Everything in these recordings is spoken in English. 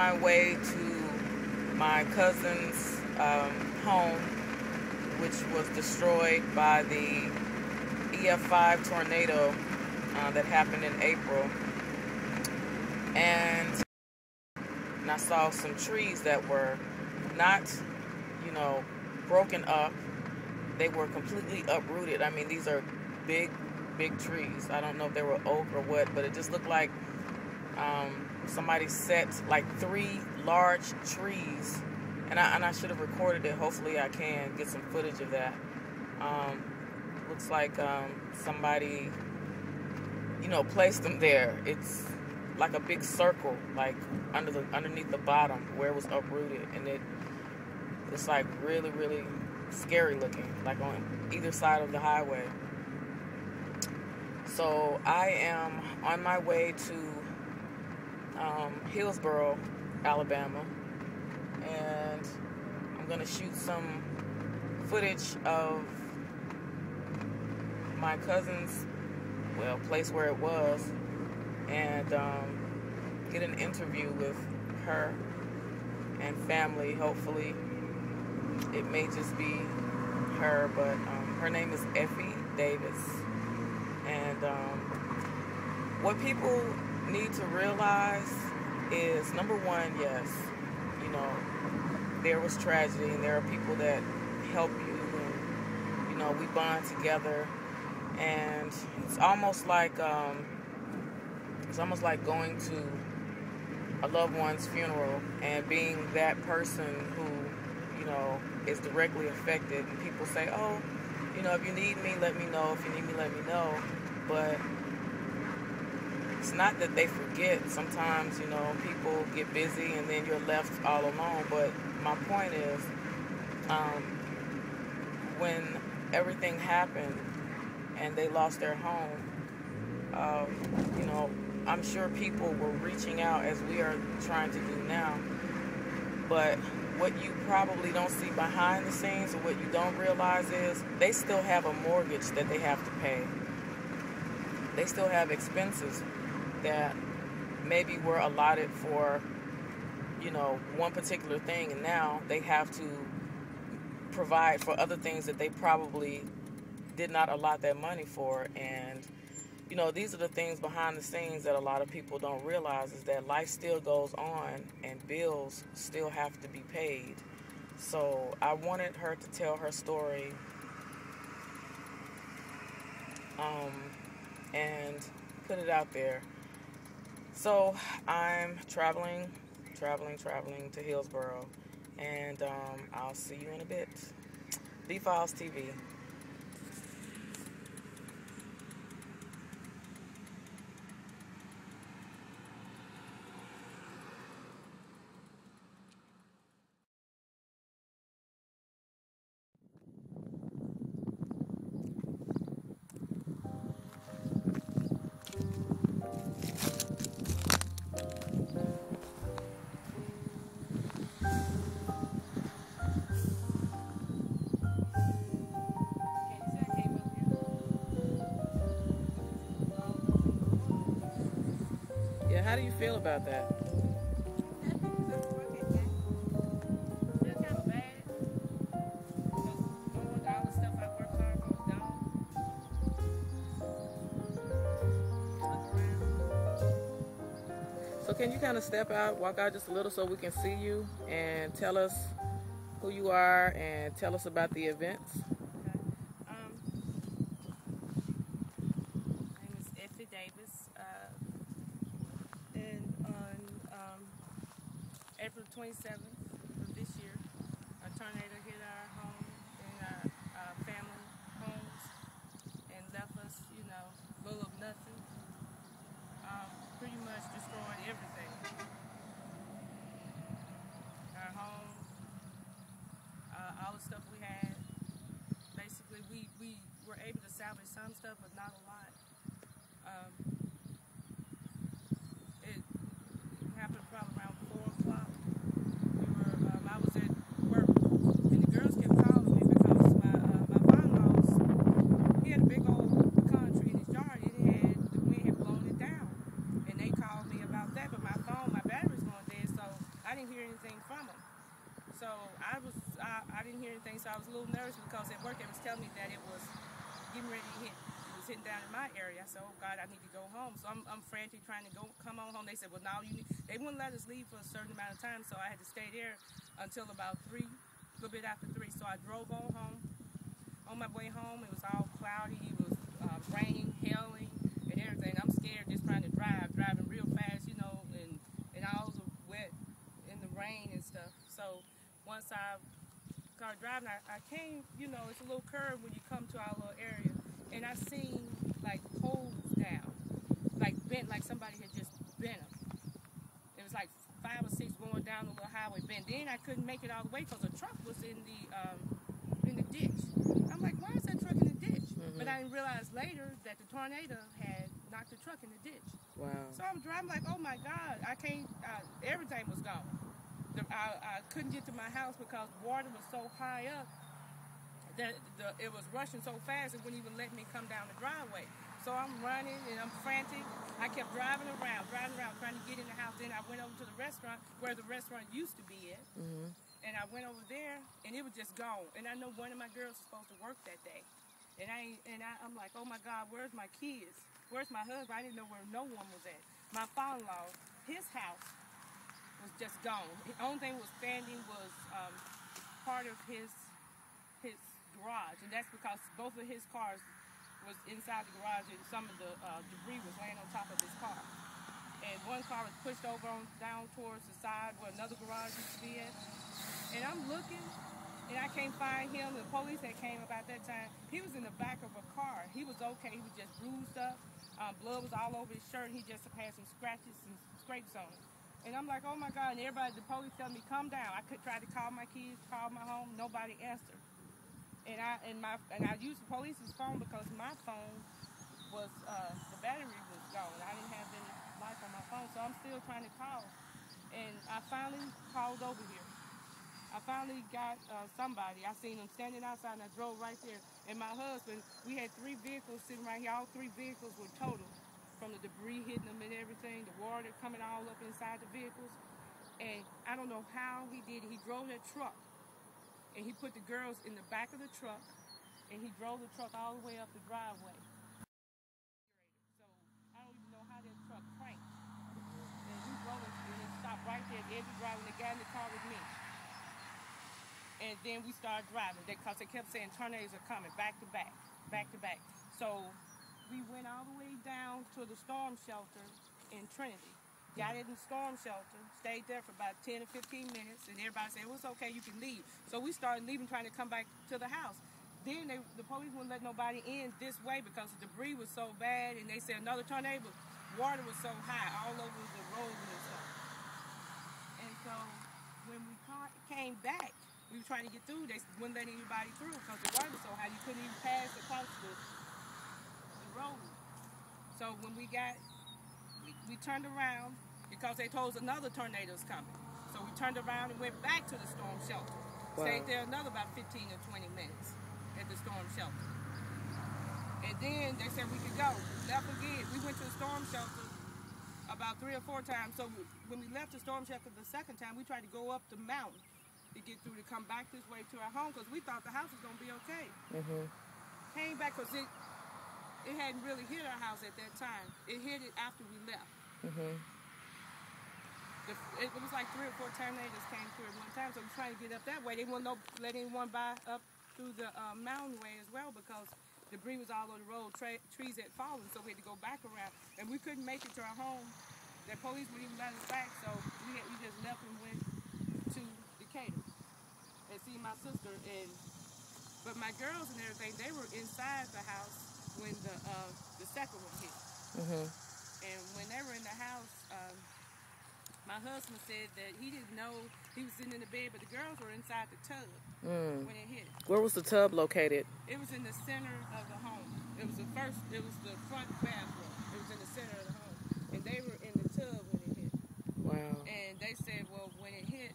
my way to my cousin's home, which was destroyed by the EF5 tornado that happened in April. And I saw some trees that were not, broken up. They were completely uprooted. I mean, these are big trees. I don't know if they were oak or what, but it just looked like somebody set like 3 large trees. And I should have recorded it. Hopefully I can get some footage of that. Looks like somebody, placed them there. It's like a big circle, like underneath the bottom where it was uprooted, and it's like really, really scary looking, like on either side of the highway. So I am on my way to Hillsboro, Alabama, and I'm gonna shoot some footage of my cousin's place where it was, and get an interview with her and family. Hopefully it may just be her, but her name is Effie Davis. And what people need to realize is, number one, yes, there was tragedy, and there are people that help you, and we bond together. And it's almost like going to a loved one's funeral and being that person who is directly affected. And people say, oh, if you need me, let me know. If you need me, let me know. But it's not that they forget. Sometimes people get busy and then you're left all alone. But my point is, when everything happened and they lost their home, I'm sure people were reaching out as we are trying to do now. But what you probably don't see behind the scenes, or what you don't realize, is they still have a mortgage that they have to pay. They still have expenses that maybe were allotted for, one particular thing, and now they have to provide for other things that they probably did not allot that money for. And these are the things behind the scenes that a lot of people don't realize, is that life still goes on and bills still have to be paid. So I wanted her to tell her story and put it out there. So I'm traveling to Hillsboro, and I'll see you in a bit. Vfilestv. Yeah, how do you feel about that? So can you kind of step out, walk out just a little so we can see you, and tell us who you are and tell us about the events? Okay. My name is Effie Davis. And on April 27th of this year, a tornado hit our home and our family homes and left us, full of nothing. Pretty much destroyed everything. Our home, all the stuff we had. Basically, we were able to salvage some stuff, but not a lot. It happened probably around 4 o'clock. I was at work, and the girls kept calling me because my father-in-law, he had a big old pecan tree in his yard, and the wind had blown it down. And they called me about that, but my battery's going dead, so So I didn't hear anything, so I was a little nervous because at work they was telling me that it was getting ready to hit. It was hitting down in my area. I said, oh God, I need to go home. So I'm frantic trying to come on home. They said, well, now they wouldn't let us leave for a certain amount of time, so I had to stay there until about 3, a little bit after 3. So I drove on home. On my way home, it was all cloudy. It was raining, hailing, and everything. I'm scared just trying to driving real fast, you know, and I was wet in the rain and stuff. So once I started driving, I came, you know, it's a little curve when you come to our little area, and I seen like poles down, like bent, like somebody had just bent them. It was like 5 or 6 going down the little highway bent. Then I couldn't make it all the way because a truck was in the ditch. I'm like, why is that truck in the ditch? But I didn't realize later that the tornado had knocked the truck in the ditch. Wow. So I'm driving like, oh my God, I can't, everything was gone. I couldn't get to my house because water was so high up that it was rushing so fast it wouldn't even let me come down the driveway. So I'm running and I'm frantic. I kept driving around, trying to get in the house. Then I went over to the restaurant where the restaurant used to be at. And I went over there, and it was just gone. And I know one of my girls was supposed to work that day. And I'm like, oh my God, where's my kids? Where's my husband? I didn't know where no one was at. My father-in-law, his house was just gone. The only thing was standing was part of his garage, and that's because both of his cars was inside the garage, and some of the debris was laying on top of his car. And one car was pushed over down towards the side where another garage used to be at. And I'm looking, and I can't find him. The police that came about that time, he was in the back of a car. He was okay. He was just bruised up. Blood was all over his shirt. He just had some scratches and scrapes on it. And I'm like, oh my God. And everybody, the police telling me, calm down. I could try to call my kids, call my home. Nobody answered. And I used the police's phone because my phone was, the battery was gone. I didn't have any light on my phone, so I'm still trying to call. And I finally called over here. I finally got somebody. I seen them standing outside, and I drove right there. And my husband, we had 3 vehicles sitting right here. All 3 vehicles were totaled from the debris hitting them and everything, the water coming all up inside the vehicles. And I don't know how he did it. He drove that truck, and he put the girls in the back of the truck, and he drove the truck all the way up the driveway. So I don't even know how that truck cranked. And he drove it, and it stopped right there at the edge of the driveway, and the guy in the car was me. And then we started driving because they kept saying tornadoes are coming back to back, back to back. So we went all the way down to the storm shelter in Trinity. Got in the storm shelter, stayed there for about 10 or 15 minutes, and everybody said, well, it's okay, you can leave. So we started leaving, trying to come back to the house. Then the police wouldn't let nobody in this way because the debris was so bad, and they said another tornado, water was so high all over the road and stuff. And so when we came back, we were trying to get through, they wouldn't let anybody through because the water was so high, you couldn't even pass across the road. So when we turned around because they told us another tornado was coming. So we turned around and went back to the storm shelter. Wow. Stayed there another about 15 or 20 minutes at the storm shelter. And then they said we could go. Left again. We went to the storm shelter about 3 or 4 times. So when we left the storm shelter the second time, we tried to go up the mountain to get through, to come back this way to our home because we thought the house was going to be okay. Came back because it hadn't really hit our house at that time. It hit it after we left. It was like 3 or 4 tornadoes came through at one time, so we were trying to get up that way. They wouldn't let anyone by up through the mountain way as well because debris was all over the road, trees had fallen, so we had to go back around. And we couldn't make it to our home. The police wouldn't even let us back, so we just left and went to Decatur and see my sister. But my girls and everything, they were inside the house when the second one hit. And when they were in the house, my husband said that he didn't know he was sitting in the bed, but the girls were inside the tub when it hit. Where was the tub located? It was in the center of the home. It was the front bathroom. It was in the center of the home. And they were in the tub when it hit. Wow. And they said, well, when it hit,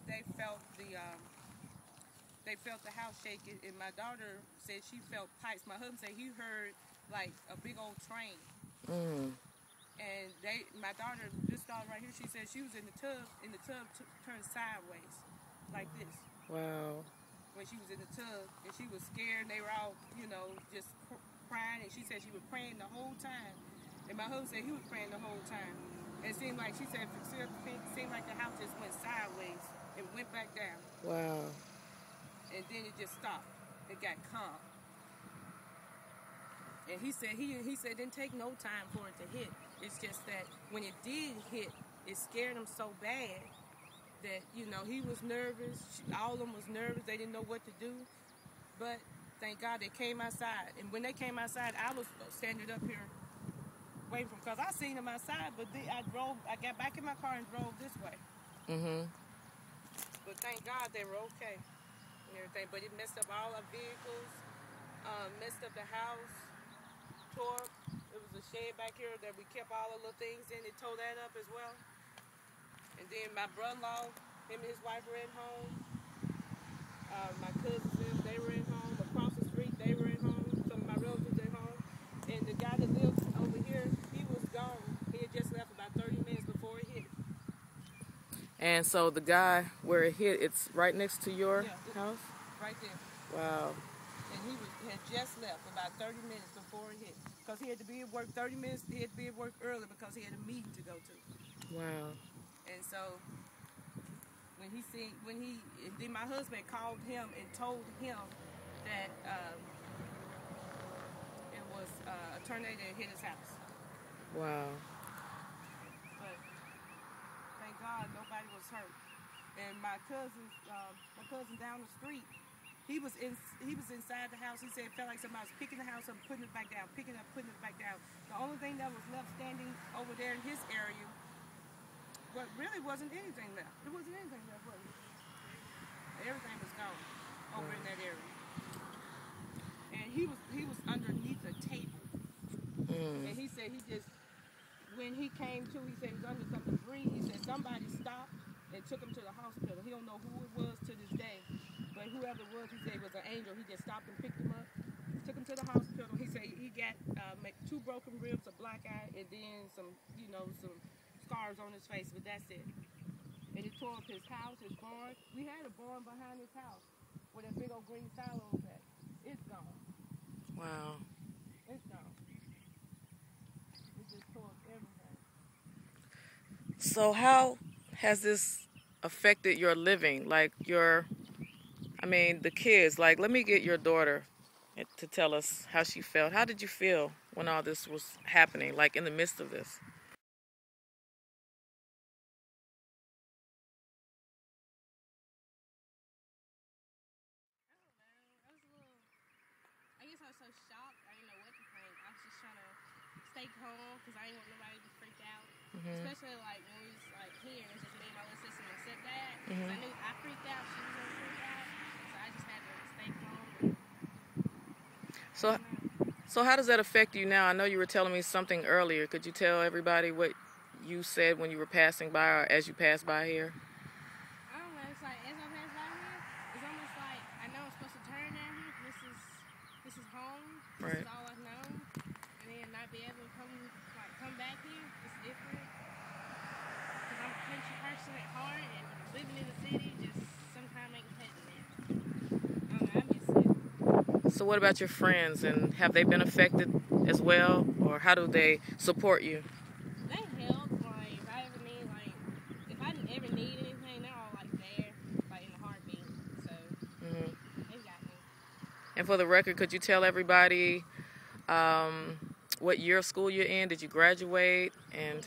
they felt the house shaking, and my daughter said she felt pipes. My husband said he heard like a big old train. And my daughter just started right here. She said she was in the tub turned sideways. like this. Wow. When she was in the tub, and she was scared, and they were all, you know, just crying, and she said she was praying the whole time. And my husband said he was praying the whole time. And it seemed like, she said, it seemed like the house just went sideways and went back down. Wow. And then it just stopped. It got calm. And he said it didn't take no time for it to hit. It's just that when it did hit, it scared him so bad that, you know, he was nervous. All of them was nervous. They didn't know what to do. But thank God they came outside. And when they came outside, I was standing up here waiting for them, because I seen them outside, but I got back in my car and drove this way. Mm-hmm. But thank God they were okay and everything. But it messed up all our vehicles, messed up the house, tore up. It was a shed back here that we kept all the little things in. It tore that up as well. And then my brother-in-law, him and his wife were at home. My cousins, they were at home. Across the street, they were at home. Some of my relatives at home. And the guy that lives over here, he was gone. He had just left about 30 minutes before it hit. And so the guy where it hit, it's right next to your house? Right there. Wow. And he had just left about 30 minutes before it hit. Because he had to be at work 30 minutes, he had to be at work early because he had a meeting to go to. Wow. And so and then my husband called him and told him that it was a tornado that hit his house. Wow. But thank God nobody was hurt. And my cousin down the street, he was inside the house. He said it felt like somebody was picking the house up, putting it back down, picking it up, putting it back down. The only thing that was left standing over there in his area, but really wasn't anything left. There wasn't anything left, was it? Everything was gone over in that area. And he was underneath a table. And he said when he came to, he said he was under some debris. He said somebody stopped and took him to the hospital. He don't know who it was to this day. But whoever it was, he said it was an angel. He just stopped and picked him up, took him to the hospital. He said he got 2 broken ribs, a black eye, and then some scars on his face, but that's it. And it tore up his house, his barn. We had a barn behind his house where that big old green silo was at. It's gone. Wow. It's gone. It just tore up everything. So how has this affected your living? Like the kids. Like, let me get your daughter to tell us how she felt. How did you feel when all this was happening, like in the midst of this? I guess I was so shocked. I didn't know what to think. I was just trying to stay calm because I didn't want nobody to be freaked out. Especially like when we was like here, it was just me and my little sister and stepdad. I knew I freaked out, she was gonna freak out, so I just had to stay calm. So how does that affect you now? I know you were telling me something earlier. Could you tell everybody what you said when you were passing by or as you passed by here? I don't know. It's like as I pass by here, it's almost like I know I'm supposed to turn down here. This is home. This is all I've known, and then not be able to come back here. It's different because I'm a country person at heart, and living in the city just sometimes makes me hesitant. I don't know. I miss it. So what about your friends, and have they been affected as well, or how do they support you? They help, like, if I ever need anything, they're all, like, there, like, in a heartbeat, so, they got me. And for the record, could you tell everybody what year of school you're in? Did you graduate, and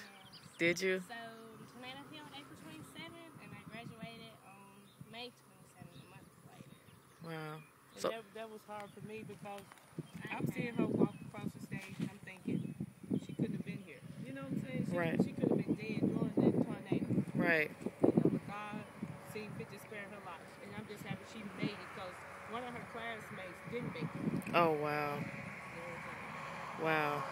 did you? So, the tornado hit on April 27th, and I graduated on May 27th, a month later. Wow. So that was hard for me because I'm seeing her walk across the stage, and I'm thinking, she couldn't have been here. You know what I'm saying? She could have been dead during that tornado. Right. But God seemed fit to spare her life. And I'm just happy she made it because one of her classmates didn't make it. Oh, wow. Wow.